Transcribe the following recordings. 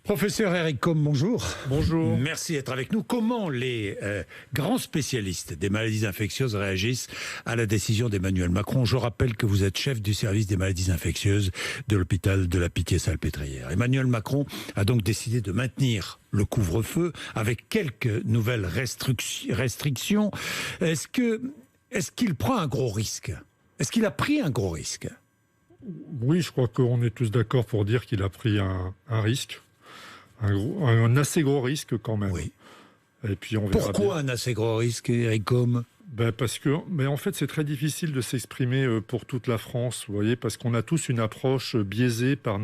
Professeur Eric Combe, bonjour. Bonjour. Merci d'être avec nous. Comment les grands spécialistes des maladies infectieuses réagissent à la décision d'Emmanuel Macron? Je rappelle que vous êtes chef du service des maladies infectieuses de l'hôpital de la Pitié-Salpêtrière. Emmanuel Macron a donc décidé de maintenir le couvre-feu avec quelques nouvelles restrictions. Est-ce qu'il prend un gros risque? Est-ce qu'il a pris un gros risque? Oui, je crois qu'on est tous d'accord pour dire qu'il a pris un risque. Un assez gros risque quand même. Oui. Et puis on verra Pourquoi un assez gros risque, Eric Combe? Parce que, en fait, c'est très difficile de s'exprimer pour toute la France, vous voyez, parce qu'on a tous une approche biaisée par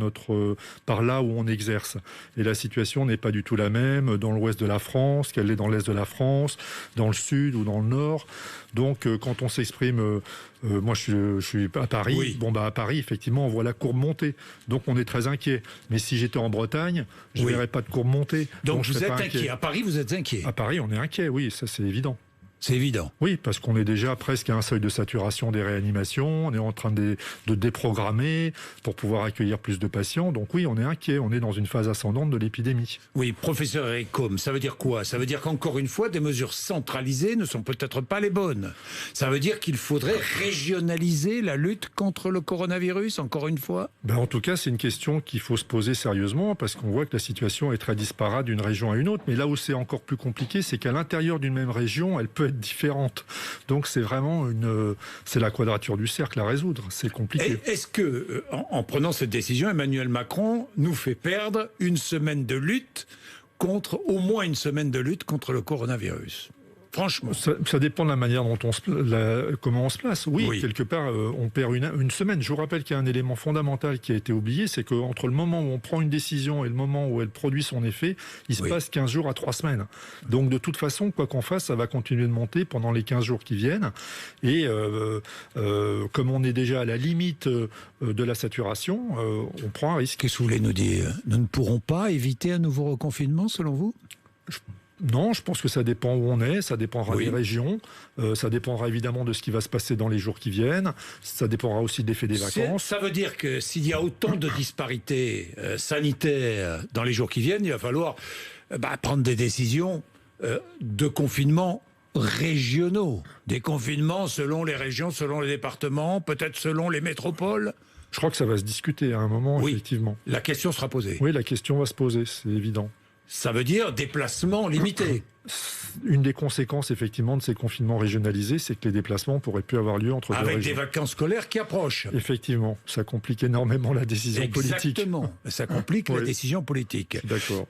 là où on exerce. Et la situation n'est pas du tout la même dans l'ouest de la France qu'elle est dans l'est de la France, dans le sud ou dans le nord. Donc, quand on s'exprime, moi je suis à Paris, oui. À Paris, effectivement, on voit la courbe monter. Donc, on est très inquiet. Mais si j'étais en Bretagne, je ne verrais pas de courbe monter. Donc vous êtes inquiet. À Paris, vous êtes inquiet. À Paris, on est inquiet, oui, ça c'est évident. C'est évident. Oui, parce qu'on est déjà presque à un seuil de saturation des réanimations, on est en train de déprogrammer pour pouvoir accueillir plus de patients. Donc oui, on est inquiet, on est dans une phase ascendante de l'épidémie. Oui, professeur Eric Combe, ça veut dire quoi? Ça veut dire qu'encore une fois, des mesures centralisées ne sont peut-être pas les bonnes. Ça veut dire qu'il faudrait régionaliser la lutte contre le coronavirus, encore une fois? En tout cas, c'est une question qu'il faut se poser sérieusement, parce qu'on voit que la situation est très disparate d'une région à une autre. Mais là où c'est encore plus compliqué, c'est qu'à l'intérieur d'une même région, elle peut être différente. Donc c'est vraiment c'est la quadrature du cercle à résoudre. C'est compliqué. Est-ce que, en prenant cette décision, Emmanuel Macron nous fait perdre une semaine de lutte au moins une semaine de lutte contre le coronavirus? Franchement. Ça dépend de la manière dont comment on se place. Oui. Quelque part, on perd une semaine. Je vous rappelle qu'il y a un élément fondamental qui a été oublié, c'est qu'entre le moment où on prend une décision et le moment où elle produit son effet, il se passe 15 jours à 3 semaines. Donc de toute façon, quoi qu'on fasse, ça va continuer de monter pendant les 15 jours qui viennent. Et comme on est déjà à la limite de la saturation, on prend un risque. Qu'est-ce que vous voulez nous dire? Nous ne pourrons pas éviter un nouveau reconfinement, selon vous? Non, je pense que ça dépend où on est, ça dépendra des régions, ça dépendra évidemment de ce qui va se passer dans les jours qui viennent, ça dépendra aussi de l'effet des vacances. Ça veut dire que s'il y a autant de disparités sanitaires dans les jours qui viennent, il va falloir prendre des décisions de confinement régionaux, des confinements selon les régions, selon les départements, peut-être selon les métropoles. Je crois que ça va se discuter à un moment, effectivement. La question sera posée. Oui, la question va se poser, c'est évident. Ça veut dire déplacement limité. Une des conséquences, effectivement, de ces confinements régionalisés, c'est que les déplacements pourraient plus avoir lieu entre deux régions. Avec des vacances scolaires qui approchent. Effectivement, ça complique énormément la décision politique. Exactement, ça complique la décision politique. D'accord.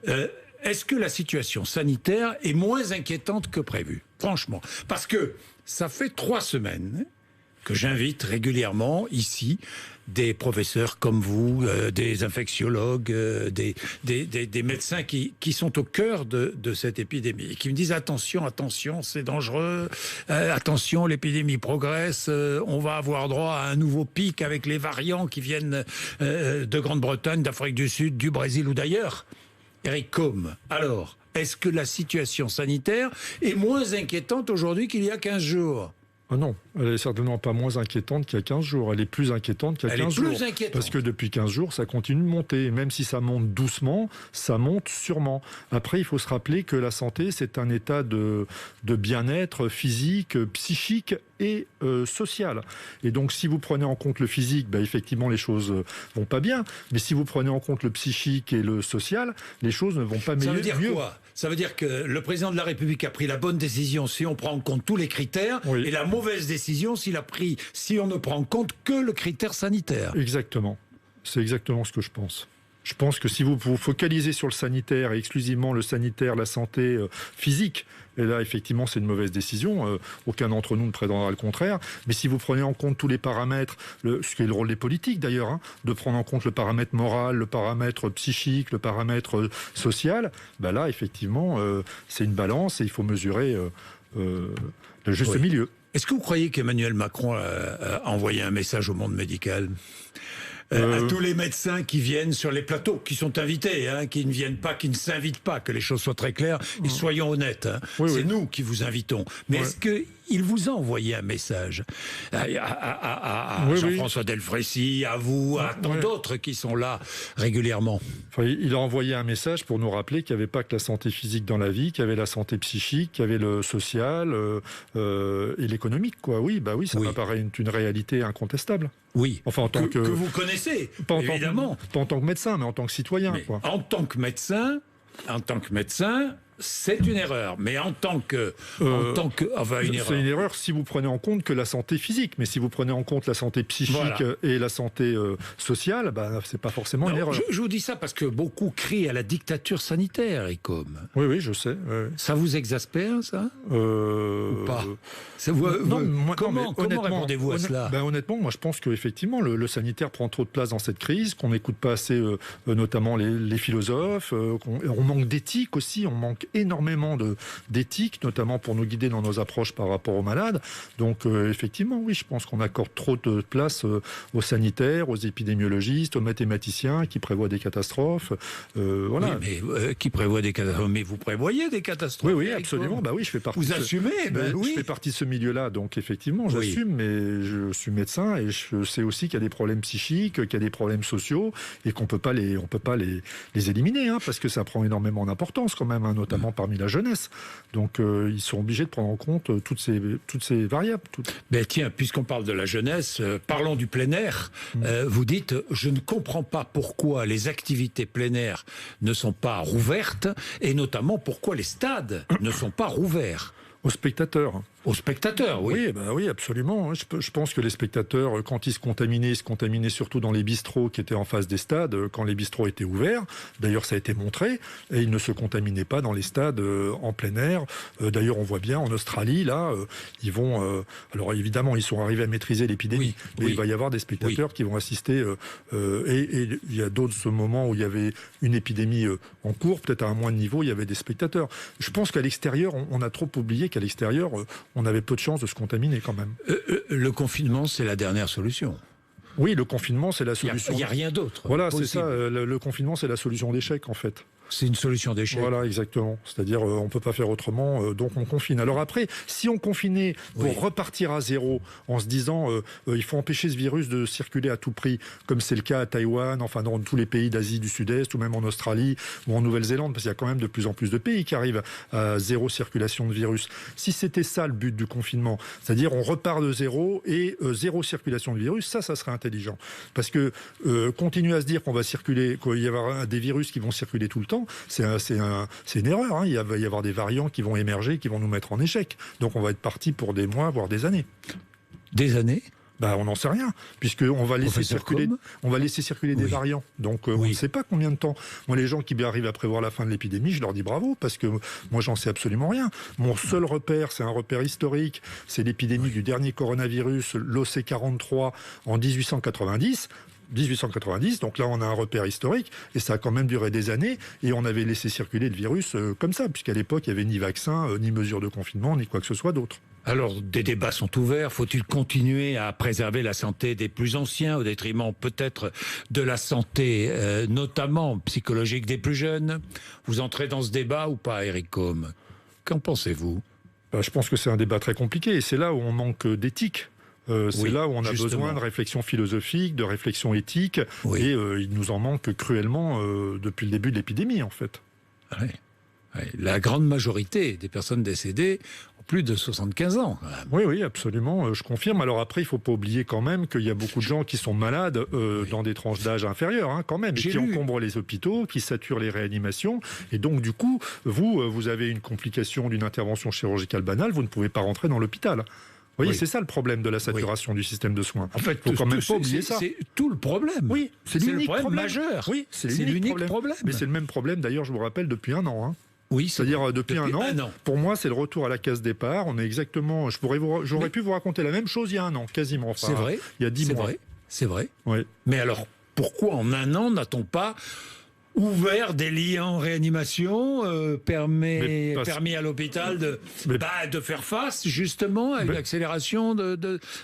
Est-ce que la situation sanitaire est moins inquiétante que prévu? Franchement. Parce que ça fait 3 semaines que j'invite régulièrement ici des professeurs comme vous, des infectiologues, des médecins qui sont au cœur de cette épidémie et qui me disent attention, c'est dangereux, attention, l'épidémie progresse, on va avoir droit à un nouveau pic avec les variants qui viennent de Grande-Bretagne, d'Afrique du Sud, du Brésil ou d'ailleurs. Eric Combe, alors, est-ce que la situation sanitaire est moins inquiétante aujourd'hui qu'il y a 15 jours? Non, elle est certainement pas moins inquiétante qu'il y a 15 jours. Elle est plus inquiétante qu'il y a 15 jours. Parce que depuis 15 jours, ça continue de monter. Et même si ça monte doucement, ça monte sûrement. Après, il faut se rappeler que la santé, c'est un état de bien-être physique, psychique et social. Et donc, si vous prenez en compte le physique, effectivement, les choses vont pas bien. Mais si vous prenez en compte le psychique et le social, les choses ne vont pas mieux. Ça veut dire quoi? Ça veut dire que le président de la République a pris la bonne décision si on prend en compte tous les critères, et la mauvaise décision si on ne prend en compte que le critère sanitaire. Exactement. C'est exactement ce que je pense. Je pense que si vous vous focalisez sur le sanitaire et exclusivement le sanitaire, la santé physique, et là effectivement c'est une mauvaise décision, aucun d'entre nous ne prétendra le contraire, mais si vous prenez en compte tous les paramètres, ce qui est le rôle des politiques d'ailleurs, de prendre en compte le paramètre moral, le paramètre psychique, le paramètre social, là effectivement c'est une balance et il faut mesurer le juste milieu. Est-ce que vous croyez qu'Emmanuel Macron a envoyé un message au monde médical? À tous les médecins qui viennent sur les plateaux, qui sont invités, qui ne viennent pas, qui ne s'invitent pas, que les choses soient très claires, et soyons honnêtes, c'est nous qui vous invitons. Mais est-ce il vous a envoyé un message à Jean-François Delfrécy, à vous, à tant d'autres qui sont là régulièrement. Enfin, il a envoyé un message pour nous rappeler qu'il n'y avait pas que la santé physique dans la vie, qu'il y avait la santé psychique, qu'il y avait le social et l'économique, quoi. Oui, ça m'apparaît une réalité incontestable. Oui, enfin, que vous connaissez, évidemment. Pas en tant que médecin, mais en tant que citoyen. Quoi. En tant que médecin, c'est une erreur. Mais une erreur. C'est une erreur si vous prenez en compte que la santé physique. Mais si vous prenez en compte la santé psychique et la santé sociale, c'est pas forcément une erreur. Je vous dis ça parce que beaucoup crient à la dictature sanitaire, Ecom. Oui, je sais. Ça vous exaspère, ça ou pas Comment répondez-vous à cela? Honnêtement, moi je pense qu'effectivement, le sanitaire prend trop de place dans cette crise, qu'on n'écoute pas assez notamment les philosophes, on manque d'éthique aussi, on manque énormément d'éthique, notamment pour nous guider dans nos approches par rapport aux malades. Donc effectivement, oui, je pense qu'on accorde trop de place aux sanitaires, aux épidémiologistes, aux mathématiciens qui prévoient des catastrophes. Voilà. Oui, mais qui prévoient des catastrophes? Mais vous prévoyez des catastrophes? Oui, absolument. Oui, je fais partie. Vous assumez? Je fais partie de ce milieu-là, donc effectivement, j'assume, mais je suis médecin et je sais aussi qu'il y a des problèmes psychiques, qu'il y a des problèmes sociaux et qu'on peut pas les éliminer, parce que ça prend énormément d'importance quand même, notamment parmi la jeunesse. Donc ils sont obligés de prendre en compte toutes ces variables. Ben tiens, puisqu'on parle de la jeunesse, parlons du plein air. Vous dites, je ne comprends pas pourquoi les activités plein air ne sont pas rouvertes, et notamment pourquoi les stades ne sont pas rouverts. Aux spectateurs. Aux spectateurs, oui. Oui, absolument. Je pense que les spectateurs, quand ils se contaminaient surtout dans les bistrots qui étaient en face des stades, quand les bistrots étaient ouverts. D'ailleurs, ça a été montré. Et ils ne se contaminaient pas dans les stades en plein air. D'ailleurs, on voit bien en Australie, là, ils vont... alors évidemment, ils sont arrivés à maîtriser l'épidémie. Mais il va y avoir des spectateurs qui vont assister. Et il y a d'autres moments où il y avait une épidémie en cours, peut-être à un moindre niveau, il y avait des spectateurs. Je pense qu'à l'extérieur, on a trop oublié qu'à l'extérieur... on avait peu de chances de se contaminer quand même. Le confinement, c'est la dernière solution. Oui, le confinement, c'est la solution. Il n'y a rien d'autre. Voilà, c'est ça. Le confinement, c'est la solution d'échec, en fait. C'est une solution d'échec. Voilà, exactement. C'est-à-dire, on ne peut pas faire autrement, donc on confine. Alors après, si on confinait pour repartir à zéro, en se disant il faut empêcher ce virus de circuler à tout prix, comme c'est le cas à Taïwan, enfin dans tous les pays d'Asie du Sud-Est, ou même en Australie, ou en Nouvelle-Zélande, parce qu'il y a quand même de plus en plus de pays qui arrivent à zéro circulation de virus. Si c'était ça le but du confinement, c'est-à-dire on repart de zéro et zéro circulation de virus, ça serait intelligent. Parce que continuer à se dire qu'on va circuler, qu'il va y avoir des virus qui vont circuler tout le temps, c'est une erreur. Il va y avoir des variants qui vont émerger, qui vont nous mettre en échec. Donc on va être parti pour des mois, voire des années. Des années ? On n'en sait rien, puisqu'on va laisser circuler des variants. Donc on ne sait pas combien de temps. Moi, les gens qui arrivent à prévoir la fin de l'épidémie, je leur dis bravo, parce que moi, j'en sais absolument rien. Mon seul repère, c'est un repère historique, c'est l'épidémie du dernier coronavirus, l'OC43, en 1890. Donc là on a un repère historique et ça a quand même duré des années et on avait laissé circuler le virus comme ça, puisqu'à l'époque il n'y avait ni vaccin, ni mesure de confinement, ni quoi que ce soit d'autre. Alors des débats sont ouverts, faut-il continuer à préserver la santé des plus anciens au détriment peut-être de la santé notamment psychologique des plus jeunes? Vous entrez dans ce débat ou pas, Eric Combe? Qu'en pensez-vous? Je pense que c'est un débat très compliqué et c'est là où on manque d'éthique. C'est là où on a besoin de réflexion philosophique, de réflexion éthique, et il nous en manque cruellement depuis le début de l'épidémie, en fait. La grande majorité des personnes décédées ont plus de 75 ans. Quand même. Oui, absolument, je confirme. Alors après, il ne faut pas oublier quand même qu'il y a beaucoup de gens qui sont malades dans des tranches d'âge inférieures, quand même, et qui encombrent les hôpitaux, qui saturent les réanimations. Et donc, du coup, vous avez une complication d'une intervention chirurgicale banale, vous ne pouvez pas rentrer dans l'hôpital. Vous voyez, c'est ça le problème de la saturation du système de soins. En fait, il ne faut quand même pas oublier ça. C'est tout le problème. Oui, c'est l'unique problème majeur. Oui, c'est l'unique problème. Mais c'est le même problème, d'ailleurs, je vous rappelle, depuis un an. Oui, c'est-à-dire depuis un an. Pour moi, c'est le retour à la case départ. On est exactement. J'aurais pu vous raconter la même chose il y a un an, quasiment. Enfin, c'est vrai. Il y a 10 mois. C'est vrai. Oui. Mais alors, pourquoi en un an n'a-t-on pas ouvert des lits en réanimation, permis à l'hôpital de faire face justement à une accélération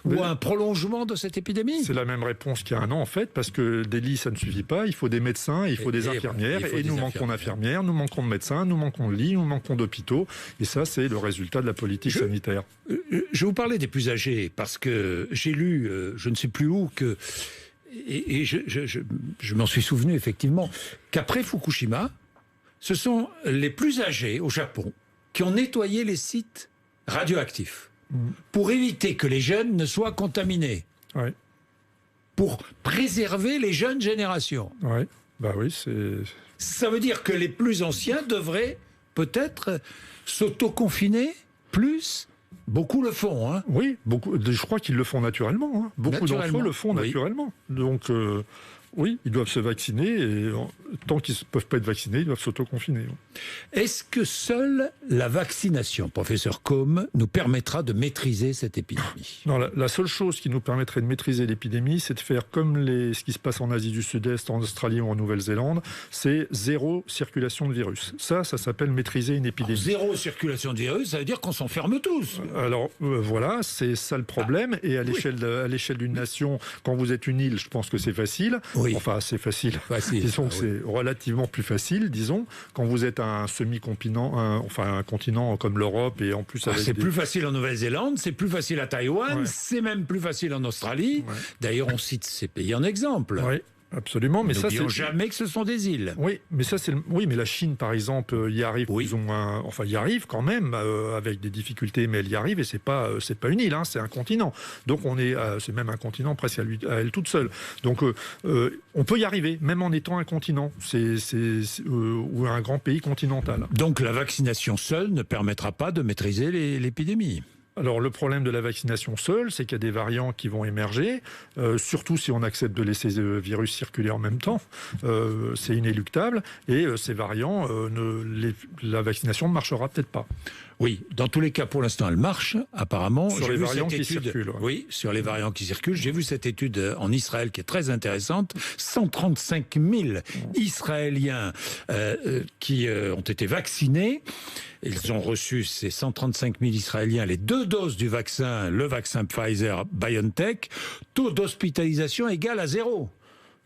ou à un prolongement de cette épidémie. C'est la même réponse qu'il y a un an en fait, parce que des lits ça ne suffit pas, il faut des médecins, il faut des infirmières, et nous manquons d'infirmières, nous manquons de médecins, nous manquons de lits, nous manquons d'hôpitaux, et ça c'est le résultat de la politique sanitaire. Je vais vous parler des plus âgés, parce que j'ai lu, je ne sais plus où, que... Et je m'en suis souvenu effectivement qu'après Fukushima, ce sont les plus âgés au Japon qui ont nettoyé les sites radioactifs pour éviter que les jeunes ne soient contaminés, pour préserver les jeunes générations. Ça veut dire que les plus anciens devraient peut-être s'auto-confiner plus. Beaucoup le font, hein. Oui, beaucoup. Je crois qu'ils le font naturellement. Hein. Beaucoup d'entre eux le font naturellement. Donc, oui, ils doivent se vacciner et tant qu'ils ne peuvent pas être vaccinés, ils doivent s'auto-confiner. Est-ce que seule la vaccination, professeur Combe, nous permettra de maîtriser cette épidémie ? Non, la seule chose qui nous permettrait de maîtriser l'épidémie, c'est de faire comme ce qui se passe en Asie du Sud-Est, en Australie ou en Nouvelle-Zélande, c'est zéro circulation de virus. Ça s'appelle maîtriser une épidémie. Alors, zéro circulation de virus, ça veut dire qu'on s'enferme tous. Alors voilà, c'est ça le problème. Et à l'échelle d'une nation, quand vous êtes une île, je pense que c'est facile. Oui. Enfin, c'est facile. Disons que c'est relativement plus facile, disons. Quand vous êtes un semi-continent, un continent comme l'Europe et en plus avec c'est plus facile en Nouvelle-Zélande, c'est plus facile à Taïwan, c'est même plus facile en Australie. D'ailleurs, on cite ces pays en exemple. Oui. Absolument, mais ça c'est jamais que ce sont des îles. Oui, mais ça c'est mais la Chine par exemple y arrive plus ou moins, enfin y arrive quand même avec des difficultés, mais elle y arrive et c'est pas une île, hein, c'est un continent. Donc c'est même un continent presque à elle toute seule. Donc on peut y arriver même en étant un continent, ou un grand pays continental. Donc la vaccination seule ne permettra pas de maîtriser l'épidémie. Alors le problème de la vaccination seule, c'est qu'il y a des variants qui vont émerger, surtout si on accepte de laisser le virus circuler en même temps, c'est inéluctable, et ces variants, la vaccination ne marchera peut-être pas. Oui, dans tous les cas, pour l'instant, elle marche, apparemment. Sur les variants qui circulent. Oui, sur les variants qui circulent. J'ai vu cette étude en Israël qui est très intéressante. 135 000 Israéliens qui ont été vaccinés. Ils ont reçu, ces 135 000 Israéliens, les 2 doses du vaccin, le vaccin Pfizer-BioNTech. Taux d'hospitalisation égal à 0.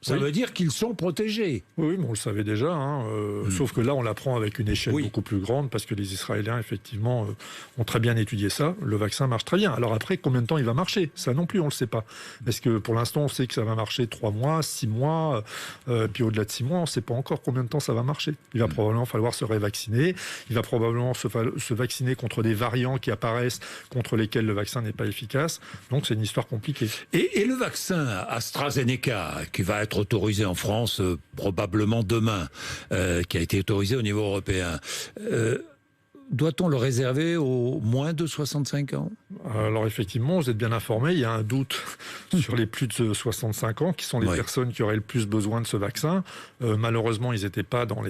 Ça veut dire qu'ils sont protégés. Oui, mais on le savait déjà. Hein, sauf que là, on l'apprend avec une échelle beaucoup plus grande parce que les Israéliens, effectivement, ont très bien étudié ça. Le vaccin marche très bien. Alors après, combien de temps il va marcher ? Ça non plus, on ne le sait pas. Parce que pour l'instant, on sait que ça va marcher 3 mois, 6 mois. Puis au-delà de 6 mois, on ne sait pas encore combien de temps ça va marcher. Il va probablement falloir se révacciner. Il va probablement se vacciner contre des variants qui apparaissent, contre lesquels le vaccin n'est pas efficace. Donc c'est une histoire compliquée. Et le vaccin AstraZeneca, qui va être autorisé en France probablement demain, qui a été autorisé au niveau européen. Doit-on le réserver aux moins de 65 ans ? Alors effectivement, vous êtes bien informé, il y a un doute sur les plus de 65 ans, qui sont les personnes qui auraient le plus besoin de ce vaccin. Malheureusement, ils n'étaient pas dans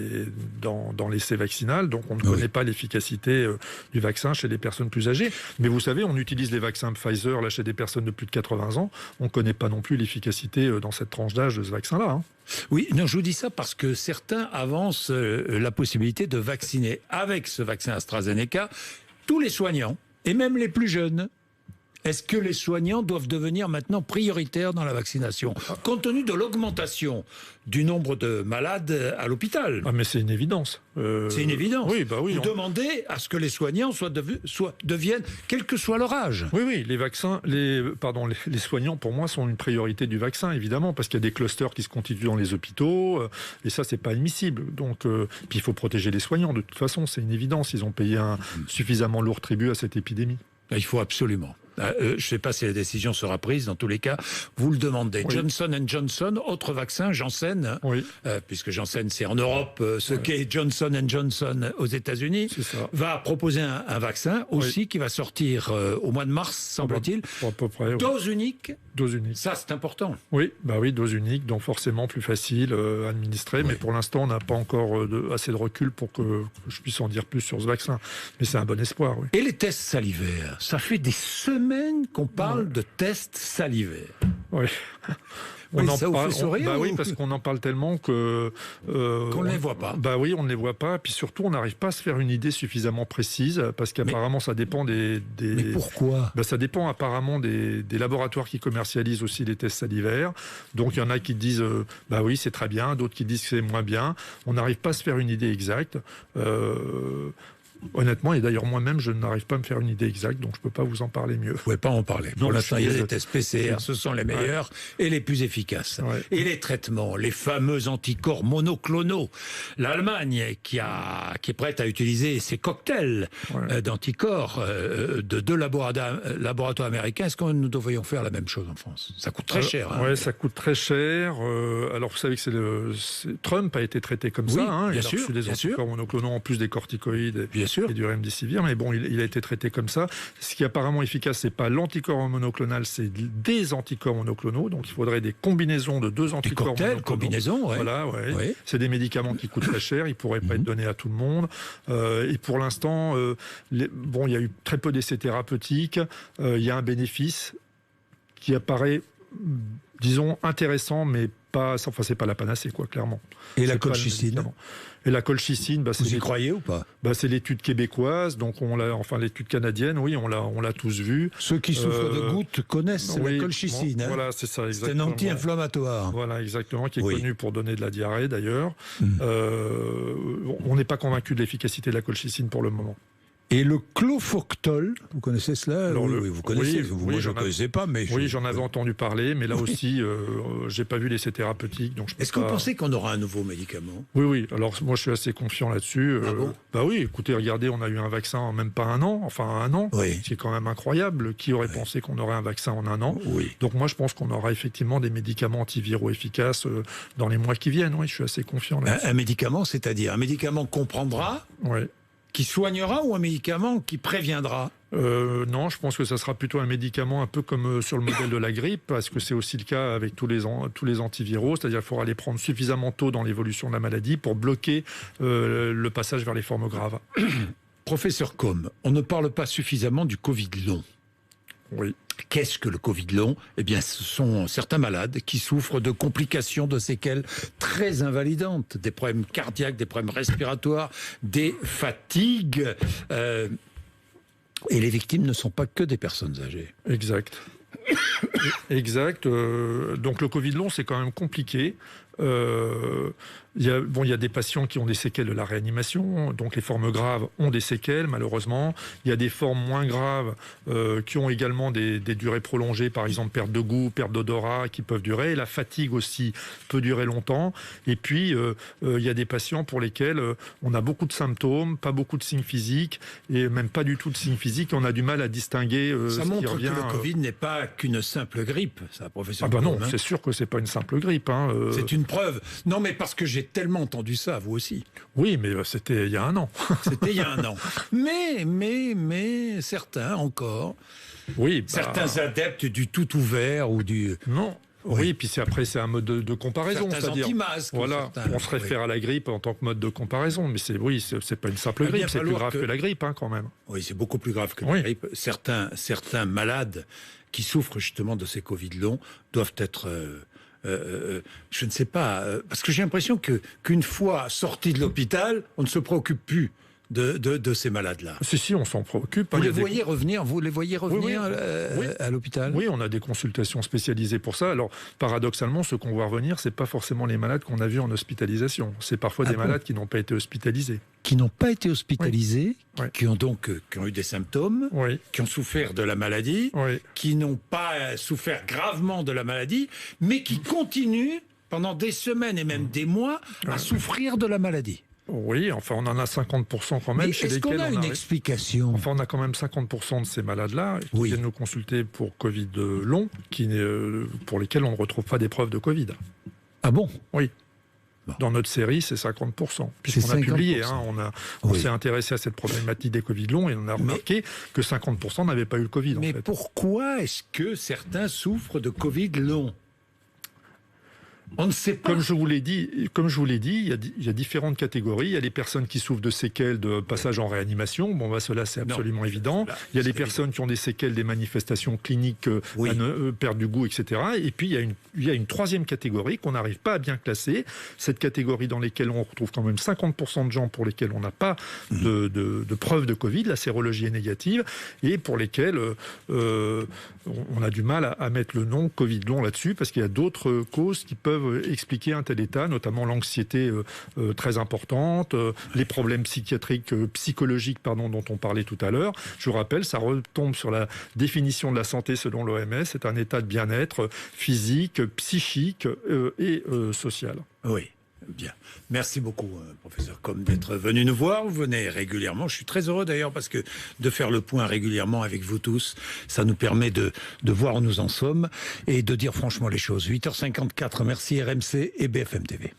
l'essai vaccinal, donc on ne connaît pas l'efficacité du vaccin chez les personnes plus âgées. Mais vous savez, on utilise les vaccins Pfizer là, chez des personnes de plus de 80 ans. On ne connaît pas non plus l'efficacité dans cette tranche d'âge de ce vaccin-là. Hein. Oui, non, je vous dis ça parce que certains avancent la possibilité de vacciner avec ce vaccin AstraZeneca tous les soignants, et même les plus jeunes. Est-ce que les soignants doivent devenir maintenant prioritaires dans la vaccination, compte tenu de l'augmentation du nombre de malades à l'hôpital ? Ah, mais c'est une évidence. C'est une évidence. Oui, bah oui. Vous demandez à ce que les soignants deviennent, quel que soit leur âge. Oui, les soignants, pour moi, sont une priorité du vaccin, évidemment, parce qu'il y a des clusters qui se constituent dans les hôpitaux, et ça, c'est pas admissible. Donc, puis il faut protéger les soignants. De toute façon, c'est une évidence. Ils ont payé un suffisamment lourd tribut à cette épidémie. Il faut absolument. Je ne sais pas si la décision sera prise, dans tous les cas, vous le demandez. Oui. Johnson & Johnson, autre vaccin, Janssen, puisque Janssen c'est en Europe, ce qu'est Johnson & Johnson aux États-Unis, va proposer un vaccin aussi qui va sortir au mois de mars, semble-t-il. À peu près. Dose unique. Dose unique. Ça, c'est important. Oui, dose unique, donc forcément plus facile à administrer, mais pour l'instant, on n'a pas encore assez de recul pour que je puisse en dire plus sur ce vaccin. Mais c'est un bon espoir, oui. Et les tests salivaires, ça fait des semaines qu'on parle de tests salivaires. Oui. On en ça vous parle, fait sourire oui, parce qu'on en parle tellement que... qu'on ne les voit pas. Bah oui, on ne les voit pas. Puis surtout, on n'arrive pas à se faire une idée suffisamment précise, parce qu'apparemment, ça dépend des... Mais pourquoi ? Ça dépend apparemment des laboratoires qui commercialisent aussi les tests salivaires. Donc, il y en a qui disent, oui, c'est très bien, d'autres qui disent que c'est moins bien. On n'arrive pas à se faire une idée exacte. Honnêtement, et d'ailleurs moi-même, je n'arrive pas à me faire une idée exacte, donc je ne peux pas vous en parler mieux. Vous ne pouvez pas en parler. Non, Pour l'instant, il y a les tests PCR, ce sont les meilleurs et les plus efficaces. Ouais. Et les traitements, les fameux anticorps monoclonaux. L'Allemagne, qui est prête à utiliser ses cocktails d'anticorps de deux laboratoires américains, est-ce que nous devrions faire la même chose en France ? Ça coûte très cher. Oui, ça coûte très cher. Alors, vous savez que Trump a été traité comme ça. Hein. Il a reçu des anticorps monoclonaux en plus des corticoïdes. Et du remdesivir, mais bon, il a été traité comme ça. Ce qui est apparemment efficace, c'est pas l'anticorps monoclonal, c'est des anticorps monoclonaux. Donc, il faudrait des combinaisons de deux anticorps monoclonaux. Combinaisons, ouais. Voilà, ouais. C'est des médicaments qui coûtent très cher. Ils pourraient pas être donnés à tout le monde. Et pour l'instant, il y a eu très peu d'essais thérapeutiques. Il y a un bénéfice qui apparaît, disons, intéressant, mais pas. Enfin, c'est pas la panacée, quoi, clairement. Et la colchicine. Et la colchicine, vous y croyez ou pas ? C'est l'étude québécoise, donc l'étude canadienne, oui, on l'a tous vue. Ceux qui souffrent de gouttes connaissent la colchicine. Bon, voilà, c'est ça, exactement. C'est un anti-inflammatoire. Voilà, exactement, qui est connu pour donner de la diarrhée, d'ailleurs. On n'est pas convaincu de l'efficacité de la colchicine pour le moment. Et le clofoctol, vous connaissez cela ? Alors, oui, vous connaissez. Moi, je ne connaissais pas, mais... Oui, j'en avais entendu parler, mais là aussi, j'ai pas vu l'essai thérapeutique. Est-ce que vous pensez qu'on aura un nouveau médicament ? Oui. Alors, moi, je suis assez confiant là-dessus. Ah bon ? Oui, écoutez, regardez, on a eu un vaccin en même pas un an, ce qui est quand même incroyable. Qui aurait pensé qu'on aurait un vaccin en un an ? Donc, moi, je pense qu'on aura effectivement des médicaments antiviraux efficaces dans les mois qui viennent. Oui, je suis assez confiant là-dessus. Un médicament, c'est-à-dire un médicament qu'on prendra ? Oui. Qui soignera ou un médicament qui préviendra ? Non, je pense que ça sera plutôt un médicament un peu comme sur le modèle de la grippe, parce que c'est aussi le cas avec tous les antiviraux, c'est-à-dire qu'il faudra les prendre suffisamment tôt dans l'évolution de la maladie pour bloquer le passage vers les formes graves. Professeur Combe, on ne parle pas suffisamment du Covid long. Oui. Qu'est-ce que le Covid long ? Eh bien, ce sont certains malades qui souffrent de complications, de séquelles très invalidantes, des problèmes cardiaques, des problèmes respiratoires, des fatigues. Et les victimes ne sont pas que des personnes âgées. Exact. Donc le Covid long, c'est quand même compliqué. Il y a des patients qui ont des séquelles de la réanimation, donc les formes graves ont des séquelles, malheureusement. Il y a des formes moins graves qui ont également des durées prolongées, par exemple perte de goût, perte d'odorat, qui peuvent durer. Et la fatigue aussi peut durer longtemps. Et puis, il y a des patients pour lesquels on a beaucoup de symptômes, pas beaucoup de signes physiques, et même pas du tout de signes physiques. On a du mal à distinguer ça ce montre qui revient. Que le Covid n'est pas qu'une simple grippe, ça, professeur. Non, c'est sûr que c'est pas une simple grippe. C'est une preuve. Non, mais parce que j'ai tellement entendu ça, vous aussi. Oui, mais c'était il y a un an. C'était il y a un an. Mais certains encore. Oui. Certains adeptes du tout ouvert ou du... Non. Oui, puis après c'est un mode de comparaison, certains c'est-à-dire anti-masques. Voilà, on se réfère à la grippe en tant que mode de comparaison, mais c'est pas une simple grippe, c'est plus grave que la grippe quand même. Oui, c'est beaucoup plus grave que la grippe. Certains malades qui souffrent justement de ces Covid longs doivent être je ne sais pas, parce que j'ai l'impression qu'une fois sortis de l'hôpital, on ne se préoccupe plus de ces malades-là. Si, on s'en préoccupe. Vous les voyez revenir à l'hôpital ? Oui, on a des consultations spécialisées pour ça. Alors, paradoxalement, ce qu'on voit revenir, c'est pas forcément les malades qu'on a vus en hospitalisation. C'est parfois des malades qui n'ont pas été hospitalisés. Qui n'ont pas été hospitalisés, qui ont eu des symptômes, qui ont souffert de la maladie, qui n'ont pas souffert gravement de la maladie, mais qui continuent pendant des semaines et même des mois à souffrir de la maladie. Oui, enfin, on en a 50% quand même. Mais est-ce qu'on a une explication ? Enfin, on a quand même 50% de ces malades-là qui viennent nous consulter pour Covid long, pour lesquels on ne retrouve pas des preuves de Covid. Ah bon ? Oui. Bon. Dans notre série, c'est 50%. Puisqu'on a publié, on s'est intéressé à cette problématique des Covid longs et on a remarqué que 50% n'avaient pas eu le Covid. Mais pourquoi est-ce que certains souffrent de Covid long ? On ne sait pas. Comme je vous l'ai dit, il y a différentes catégories. Il y a les personnes qui souffrent de séquelles de passage en réanimation. Bon, cela, c'est absolument évident. Il y a les personnes qui ont des séquelles des manifestations cliniques, perte du goût, etc. Et puis, il y a une troisième catégorie qu'on n'arrive pas à bien classer. Cette catégorie dans laquelle on retrouve quand même 50% de gens pour lesquels on n'a pas de preuve de Covid, la sérologie est négative, et pour lesquels on a du mal à mettre le nom Covid long là-dessus, parce qu'il y a d'autres causes qui peuvent expliquer un tel état, notamment l'anxiété très importante, les problèmes psychiatriques, psychologiques, dont on parlait tout à l'heure. Je vous rappelle, ça retombe sur la définition de la santé selon l'OMS, c'est un état de bien-être physique, psychique et social. Oui. Bien. Merci beaucoup, professeur Combe, d'être venu nous voir. Vous venez régulièrement. Je suis très heureux d'ailleurs parce que de faire le point régulièrement avec vous tous, ça nous permet de voir où nous en sommes et de dire franchement les choses. 8h54, merci RMC et BFM TV.